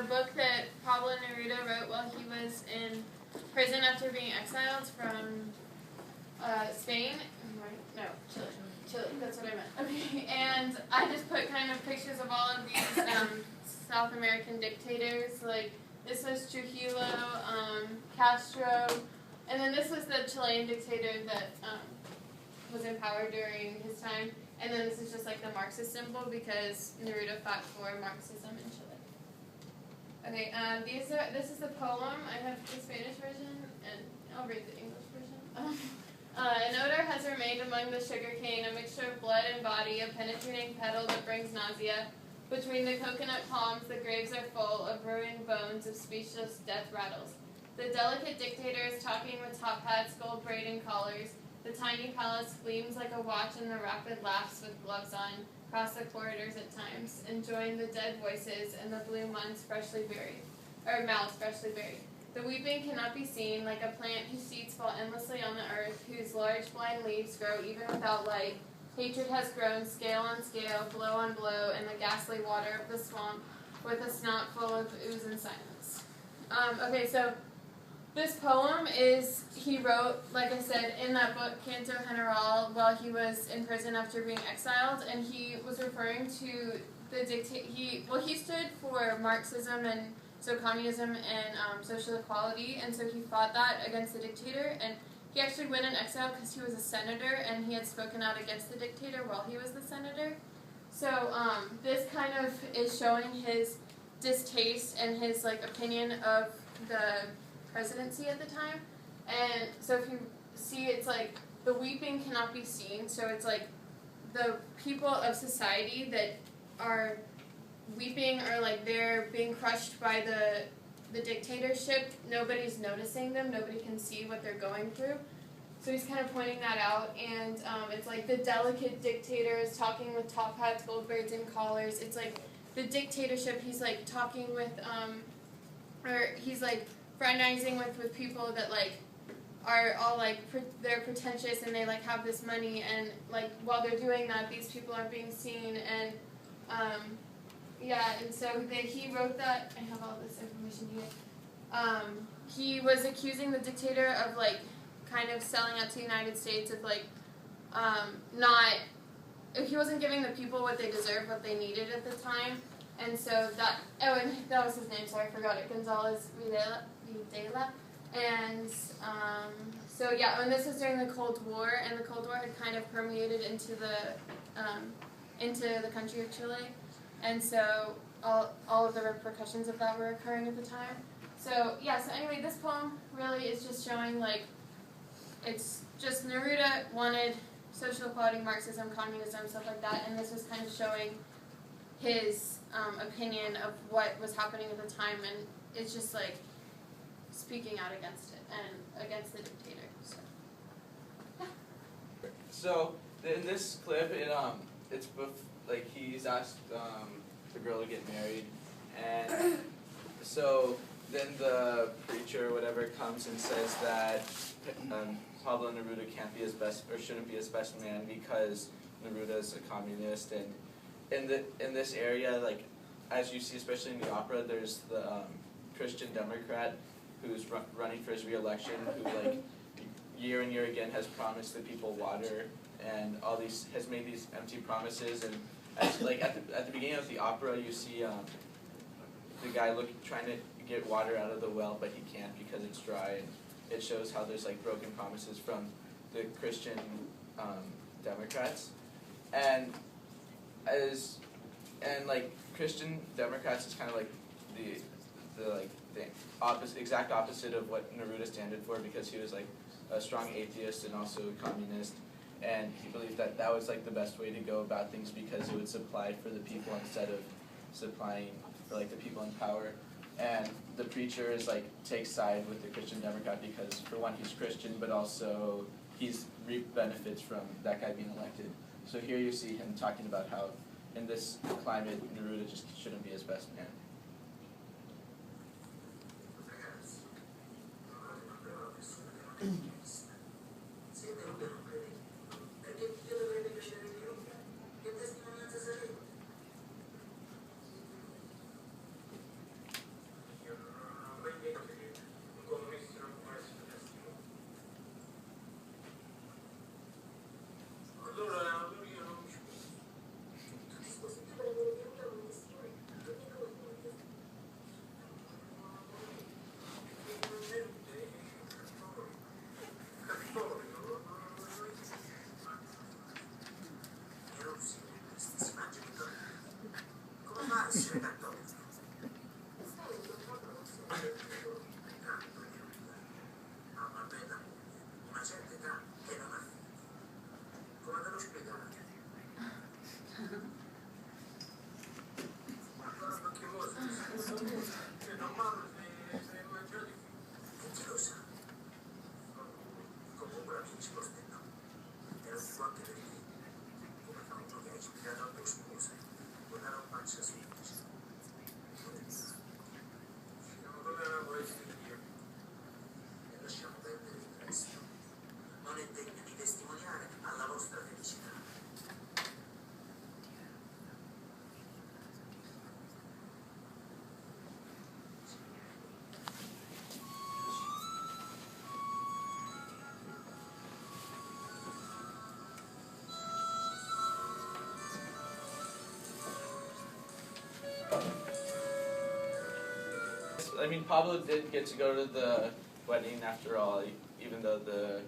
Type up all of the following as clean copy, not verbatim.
book that Pablo Neruda wrote while he was in prison after being exiled from Spain. No, Chile. Chile, that's what I meant. Okay, and I just put kind of pictures of all of these South American dictators. Like, this was Trujillo, Castro, and then this was the Chilean dictator that was in power during his time. And then this is just like the Marxist symbol because Neruda fought for Marxism in Chile. Okay, this is the poem. I have the Spanish version, and I'll read the English version. An odor has remained among the sugarcane, a mixture of blood and body, a penetrating petal that brings nausea. Between the coconut palms, the graves are full of ruined bones, of speechless death rattles. The delicate dictator is talking with top hats, gold braid, and collars. The tiny palace gleams like a watch, and the rapid laughs with gloves on cross the corridors at times, enjoying the dead voices and the blue months freshly buried, or mouths freshly buried. The weeping cannot be seen, like a plant whose seeds fall endlessly on the earth, whose large blind leaves grow even without light. Hatred has grown scale on scale, blow on blow, in the ghastly water of the swamp, with a snout full of ooze and silence. Okay, so this poem he wrote, like I said, in that book, Canto General, while he was in prison after being exiled, and he was referring to the he stood for Marxism and so communism and social equality, and so he fought that against the dictator, and he actually went in exile because he was a senator, and he had spoken out against the dictator while he was the senator. So this kind of is showing his distaste and his opinion of the presidency at the time. And so if you see, it's like the weeping cannot be seen, so it's like the people of society that are weeping or they're being crushed by the dictatorship. Nobody's noticing them, nobody can see what they're going through. So he's kind of pointing that out, and it's like the delicate dictators talking with top hats, gold braids, and collars. It's like the dictatorship, he's talking with or he's fraternizing with people that are all they're pretentious, and they have this money, and while they're doing that, these people are being seen, and and so he wrote that. I have all this information here. He was accusing the dictator of kind of selling out to the United States of he wasn't giving the people what they deserved, what they needed at the time. And so that was his name, sorry, I forgot it, Gonzalez Videla. And and this was during the Cold War, and the Cold War had kind of permeated into the country of Chile, and so all of the repercussions of that were occurring at the time. So anyway, this poem really is just showing it's just Neruda wanted social equality, Marxism, communism, stuff like that, and this was kind of showing his opinion of what was happening at the time, and it's just speaking out against it and against the dictator. So in this clip, it's he's asked the girl to get married, and so then the preacher or whatever comes and says that Pablo Neruda can't be his best, or shouldn't be his best man because Neruda is a communist. And in this area, as you see, especially in the opera, there's the Christian Democrat who's running for his re-election, who year and year again has promised the people water and has made these empty promises. And at the beginning of the opera, you see the guy trying to get water out of the well, but he can't because it's dry. And it shows how there's broken promises from the Christian Democrats, and Christian Democrats is kind of the exact opposite of what Neruda standed for, because he was a strong atheist and also a communist, and he believed that was the best way to go about things because it would supply for the people instead of supplying for the people in power. And the preacher takes side with the Christian Democrat because, for one, he's Christian, but also he's reaped benefits from that guy being elected. So here you see him talking about how in this climate, Neruda just shouldn't be his best man. I mean, Pablo did get to go to the wedding after all, even though the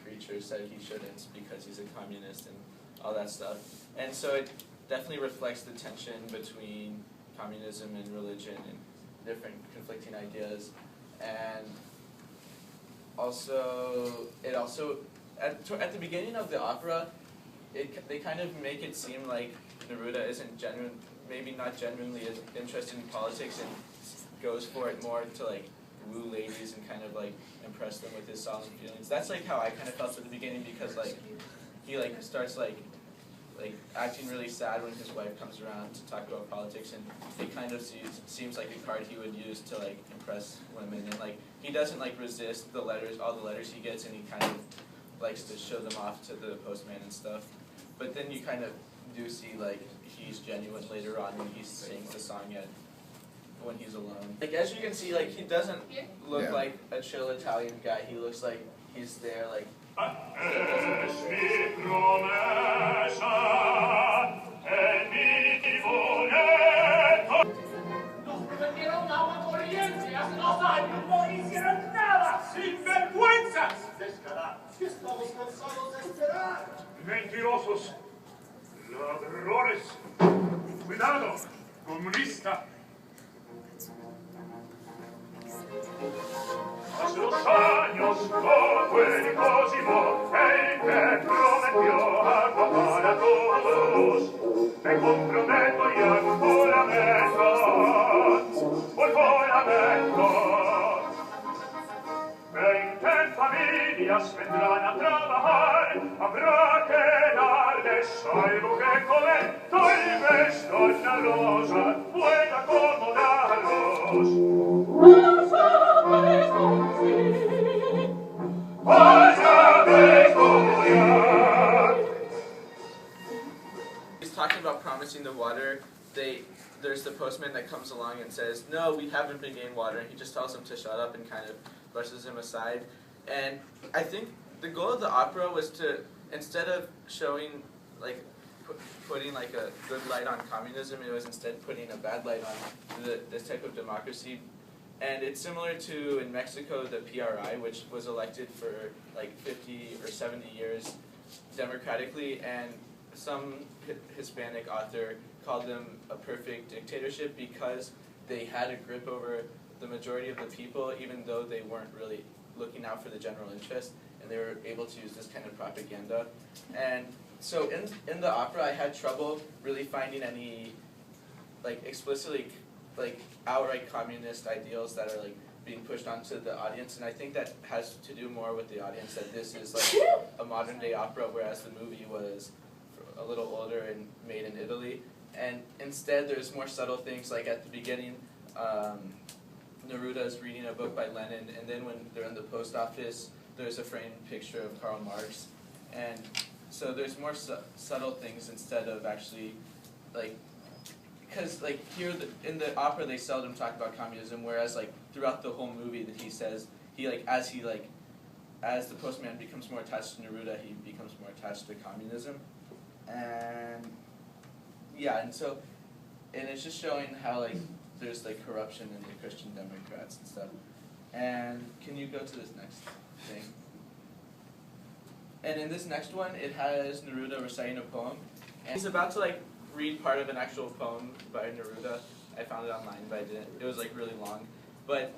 preacher said he shouldn't because he's a communist and all that stuff. And so it definitely reflects the tension between communism and religion and different conflicting ideas. And also, at the beginning of the opera, they kind of make it seem like Neruda isn't maybe not genuinely as interested in politics and goes for it more to like woo ladies and kind of like impress them with his solemn feelings. That's like how I kind of felt at the beginning, because like he like starts like acting really sad when his wife comes around to talk about politics, and it kind of seems like a card he would use to like impress women, and like he doesn't like resist all the letters he gets, and he kind of likes to show them off to the postman and stuff. But then you kind of do see like he's genuine later on when he sings the song when he's alone. Like as you can see, like he doesn't look like a chill Italian guy. He looks like he's there like. Mentirosos, ladrones, cuidado, comunista. Hace 2 años con Cosimo, el que prometió aguantar a todos. Me comprometo y hago juramento, por juramento. 20 familias vendrán a trabajar, habrá que darles algo que comer. Tal vez doña Rosa pueda acomodarlos. He's talking about promising the water. There's the postman that comes along and says, "No, we haven't been getting water," and he just tells him to shut up and kind of brushes him aside. And I think the goal of the opera was to, instead of showing like putting like a good light on communism, it was instead putting a bad light on this type of democracy. And it's similar to in Mexico the PRI, which was elected for like 50 or 70 years democratically, and some Hispanic author called them a perfect dictatorship because they had a grip over the majority of the people, even though they weren't really looking out for the general interest, and they were able to use this kind of propaganda. And so in the opera, I had trouble really finding any like explicitly like outright communist ideals that are like being pushed onto the audience, and I think that has to do more with the audience, that this is like a modern day opera, whereas the movie was a little older and made in Italy. And instead there's more subtle things, like at the beginning Neruda's reading a book by Lenin, and then when they're in the post office there's a framed picture of Karl Marx. And so there's more subtle things instead of actually like, because like here in the opera they seldom talk about communism, whereas like throughout the whole movie that he says as the postman becomes more attached to Neruda, he becomes more attached to communism. And yeah, and it's just showing how like there's like corruption in the Christian Democrats and stuff. And can you go to this next thing? And in this next one, it has Neruda reciting a poem, and he's about to like read part of an actual poem by Neruda. I found it online, but I didn't. It was like really long. But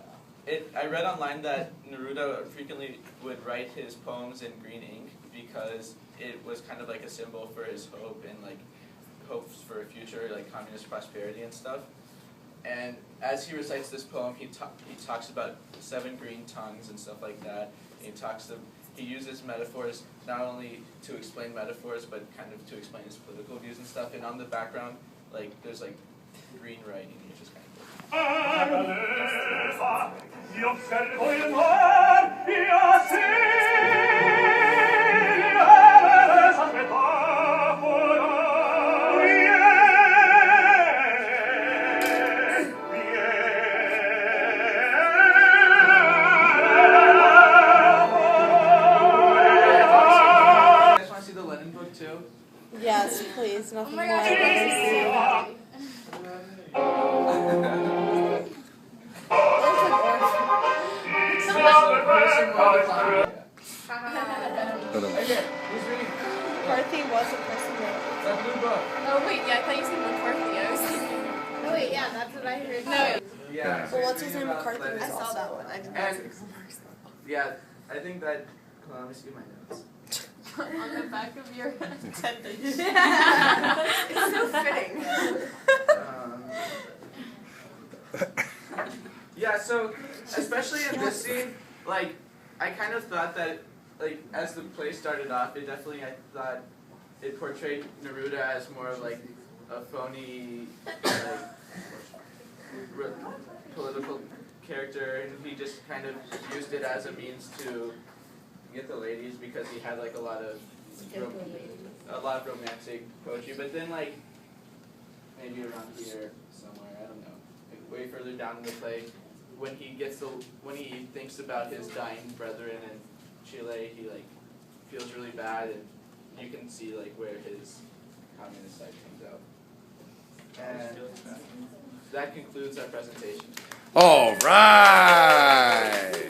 I read online that Neruda frequently would write his poems in green ink because it was kind of like a symbol for his hope and like hopes for a future like communist prosperity and stuff. And as he recites this poem, he talks about 7 green tongues and stuff like that. And he uses metaphors not only to explain metaphors, but kind of to explain his political views and stuff. And on the background, like there's like green writing, which is kind Yes, please. Nothing more. Yeah, that's what I heard. No. Yeah. So Well, he's what's his reading name? about McCarthy letters. was I saw also that one. I didn't And see yeah, I think that. Hold on, let me see my notes. on the back of your appendix. It's so fitting. Yeah, so especially in this scene, like I kind of thought that, like as the play started off, I thought it portrayed Neruda as more of like a phony, like political character, and he just kind of used it as a means to get the ladies because he had like a lot of romantic poetry. But then like maybe around here somewhere, I don't know, like way further down in the play, when he thinks about his dying brethren in Chile, he like feels really bad, and you can see like where his communist side comes out. And that concludes our presentation. All right.